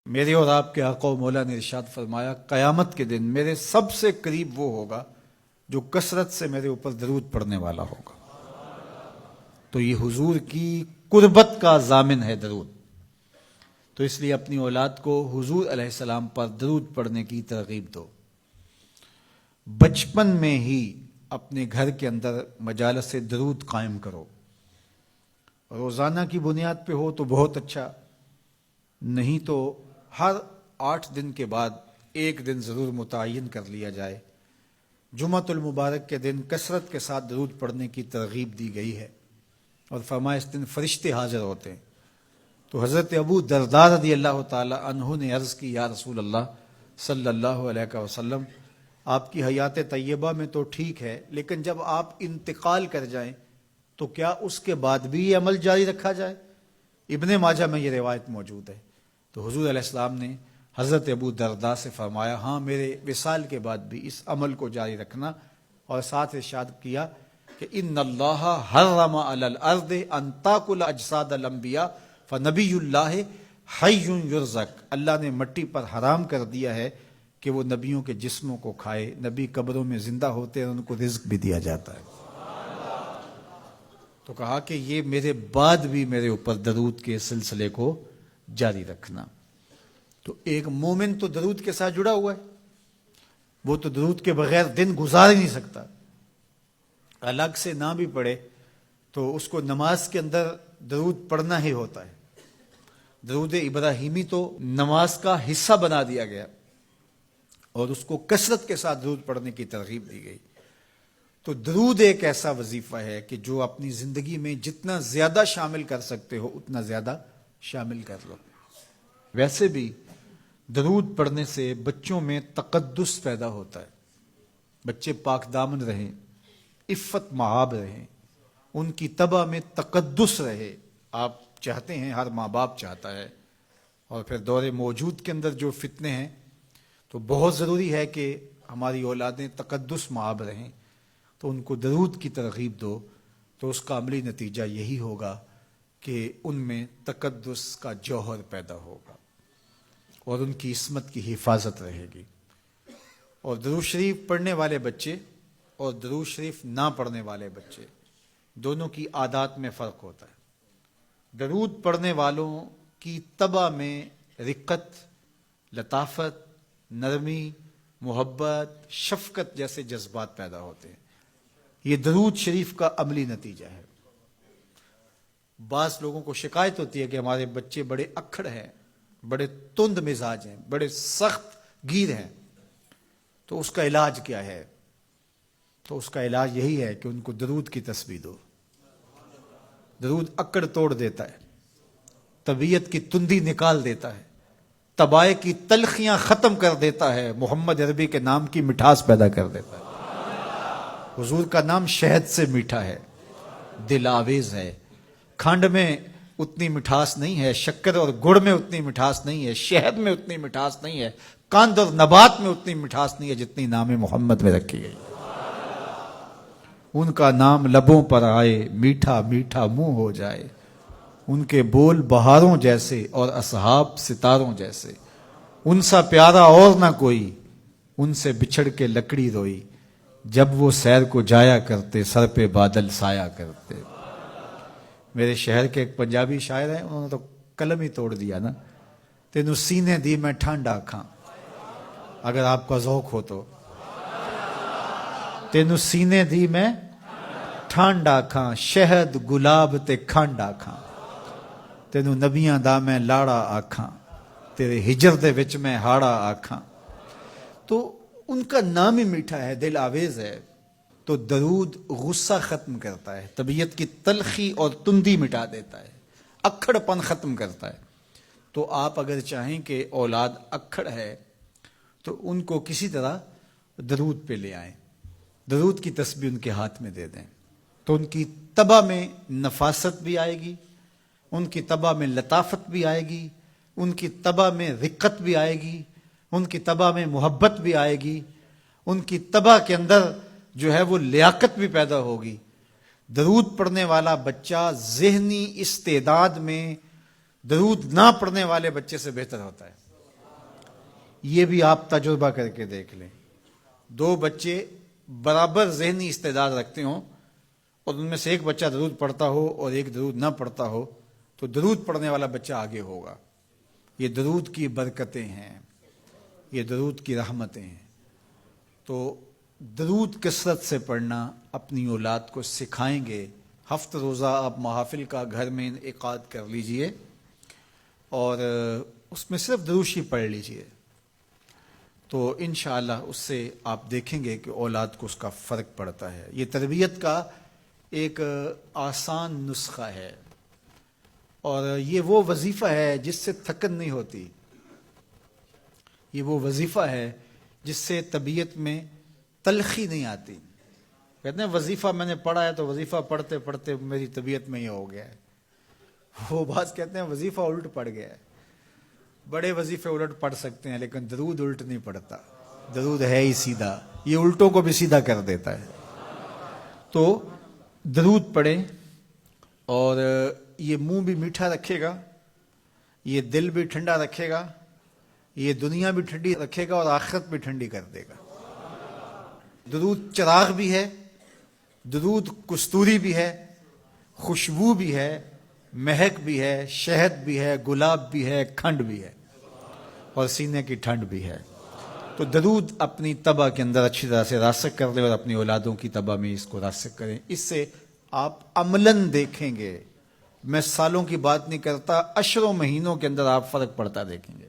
میرے اور آپ کے آقا و مولا نے ارشاد فرمایا قیامت کے دن میرے سب سے قریب وہ ہوگا جو کثرت سے میرے اوپر درود پڑھنے والا ہوگا. تو یہ حضور کی قربت کا ضامن ہے درود. تو اس لیے اپنی اولاد کو حضور علیہ السلام پر درود پڑھنے کی ترغیب دو. بچپن میں ہی اپنے گھر کے اندر مجالس درود قائم کرو. روزانہ کی بنیاد پہ ہو تو بہت اچھا، نہیں تو ہر 8 دن کے بعد ایک دن ضرور متعین کر لیا جائے. جمعۃ المبارک کے دن کثرت کے ساتھ درود پڑھنے کی ترغیب دی گئی ہے، اور فرمایا اس دن فرشتے حاضر ہوتے ہیں. تو حضرت ابو درداء رضی اللہ تعالی عنہ نے عرض کی یا رسول اللہ صلی اللہ علیہ وسلم، آپ کی حیات طیبہ میں تو ٹھیک ہے، لیکن جب آپ انتقال کر جائیں تو کیا اس کے بعد بھی یہ عمل جاری رکھا جائے؟ ابن ماجہ میں یہ روایت موجود ہے. تو حضور علیہ السلام نے حضرت ابو درداء سے فرمایا ہاں میرے وصال کے بعد بھی اس عمل کو جاری رکھنا، اور ساتھ ارشاد کیا کہ ان اللہ حرم علی الارض ان تاکل اجساد الانبیاء فنبی اللہ حی یرزق. اللہ نے مٹی پر حرام کر دیا ہے کہ وہ نبیوں کے جسموں کو کھائے. نبی قبروں میں زندہ ہوتے ہیں، ان کو رزق بھی دیا جاتا ہے. تو کہا کہ یہ میرے بعد بھی میرے اوپر درود کے سلسلے کو جاری رکھنا. تو ایک مومن تو درود کے ساتھ جڑا ہوا ہے، وہ تو درود کے بغیر دن گزار ہی نہیں سکتا. الگ سے نہ بھی پڑھے تو اس کو نماز کے اندر درود پڑھنا ہی ہوتا ہے. درود ابراہیمی تو نماز کا حصہ بنا دیا گیا، اور اس کو کثرت کے ساتھ درود پڑھنے کی ترغیب دی گئی. تو درود ایک ایسا وظیفہ ہے کہ جو اپنی زندگی میں جتنا زیادہ شامل کر سکتے ہو اتنا زیادہ شامل کر لو. ویسے بھی درود پڑھنے سے بچوں میں تقدس پیدا ہوتا ہے. بچے پاک دامن رہیں، عفت مآب رہیں، ان کی طبع میں تقدس رہے. آپ چاہتے ہیں، ہر ماں باپ چاہتا ہے. اور پھر دور موجود کے اندر جو فتنے ہیں تو بہت ضروری ہے کہ ہماری اولادیں تقدس مآب رہیں. تو ان کو درود کی ترغیب دو، تو اس کا عملی نتیجہ یہی ہوگا کہ ان میں تقدس کا جوہر پیدا ہوگا اور ان کی عصمت کی حفاظت رہے گی. اور درود شریف پڑھنے والے بچے اور درود شریف نہ پڑھنے والے بچے دونوں کی عادات میں فرق ہوتا ہے. درود پڑھنے والوں کی طبع میں رقت، لطافت، نرمی، محبت، شفقت جیسے جذبات پیدا ہوتے ہیں. یہ درود شریف کا عملی نتیجہ ہے. بعض لوگوں کو شکایت ہوتی ہے کہ ہمارے بچے بڑے اکھڑ ہیں، بڑے تند مزاج ہیں، بڑے سخت گیر ہیں. تو اس کا علاج کیا ہے؟ تو اس کا علاج یہی ہے کہ ان کو درود کی تسبیح دو. درود اکڑ توڑ دیتا ہے، طبیعت کی تندی نکال دیتا ہے، طبائع کی تلخیاں ختم کر دیتا ہے، محمد عربی کے نام کی مٹھاس پیدا کر دیتا ہے. حضور کا نام شہد سے میٹھا ہے، دل آویز ہے. کھنڈ میں اتنی مٹھاس نہیں ہے، شکر اور گڑ میں اتنی مٹھاس نہیں ہے، شہد میں اتنی مٹھاس نہیں ہے، قند اور نبات میں اتنی مٹھاس نہیں ہے جتنی نام محمد میں رکھی گئی. ان کا نام لبوں پر آئے، میٹھا میٹھا منہ ہو جائے. ان کے بول بہاروں جیسے اور اصحاب ستاروں جیسے. ان سا پیارا اور نہ کوئی، ان سے بچھڑ کے لکڑی روئی. جب وہ سیر کو جایا کرتے، سر پہ بادل سایا کرتے. میرے شہر کے ایک پنجابی شاعر ہیں، انہوں نے تو قلم ہی توڑ دیا نا. تینوں سینے دی میں ٹھنڈ آکھاں، اگر آپ کا ذوق ہو تو. تینوں سینے دی میں ٹھنڈ آکھاں، شہد گلاب تے کھنڈ آکھاں. تینوں نبیاں دا میں لاڑا آکھاں، تیرے ہجر دے وچ میں ہاڑا آکھاں. تو ان کا نام ہی میٹھا ہے، دل آویز ہے. تو درود غصہ ختم کرتا ہے، طبیعت کی تلخی اور تندی مٹا دیتا ہے، اکھڑ پن ختم کرتا ہے. تو آپ اگر چاہیں کہ اولاد اکھڑ ہے تو ان کو کسی طرح درود پہ لے آئیں، درود کی تسبیح ان کے ہاتھ میں دے دیں. تو ان کی طبع میں نفاست بھی آئے گی، ان کی طبع میں لطافت بھی آئے گی، ان کی طبع میں رقت بھی آئے گی، ان کی طبع میں محبت بھی آئے گی، ان کی طبع کے اندر جو ہے وہ لیاقت بھی پیدا ہوگی. درود پڑھنے والا بچہ ذہنی استعداد میں درود نہ پڑھنے والے بچے سے بہتر ہوتا ہے. یہ بھی آپ تجربہ کر کے دیکھ لیں، دو بچے برابر ذہنی استعداد رکھتے ہوں اور ان میں سے ایک بچہ درود پڑھتا ہو اور ایک درود نہ پڑھتا ہو تو درود پڑھنے والا بچہ آگے ہوگا۔ یہ درود کی برکتیں ہیں، یہ درود کی رحمتیں ہیں۔ تو درود کثرت سے پڑھنا اپنی اولاد کو سکھائیں گے۔ ہفتہ روزہ آپ محافل کا گھر میں انعقاد کر لیجئے اور اس میں صرف دروشی پڑھ لیجئے، تو انشاءاللہ اس سے آپ دیکھیں گے کہ اولاد کو اس کا فرق پڑتا ہے۔ یہ تربیت کا ایک آسان نسخہ ہے اور یہ وہ وظیفہ ہے جس سے تھکن نہیں ہوتی، یہ وہ وظیفہ ہے جس سے طبیعت میں تلخی نہیں آتی۔ کہتے ہیں وظیفہ میں نے پڑھا ہے تو وظیفہ پڑھتے پڑھتے میری طبیعت میں یہ ہو گیا ہے، وہ بعض کہتے ہیں وظیفہ الٹ پڑ گیا ہے۔ بڑے وظیفے الٹ پڑھ سکتے ہیں لیکن درود الٹ نہیں پڑتا، درود ہے ہی سیدھا، یہ الٹوں کو بھی سیدھا کر دیتا ہے۔ تو درود پڑھیں اور یہ منہ بھی میٹھا رکھے گا، یہ دل بھی ٹھنڈا رکھے گا، یہ دنیا بھی ٹھنڈی رکھے گا اور آخرت بھی ٹھنڈی کر دے گا۔ درود چراغ بھی ہے، درود کستوری بھی ہے، خوشبو بھی ہے، مہک بھی ہے، شہد بھی ہے، گلاب بھی ہے، کھنڈ بھی ہے اور سینے کی ٹھنڈ بھی ہے۔ تو درود اپنی طبع کے اندر اچھی طرح سے راسخ کر لیں اور اپنی اولادوں کی طبع میں اس کو راسخ کریں۔ اس سے آپ عملاً دیکھیں گے، میں سالوں کی بات نہیں کرتا، اشروں مہینوں کے اندر آپ فرق پڑتا دیکھیں گے۔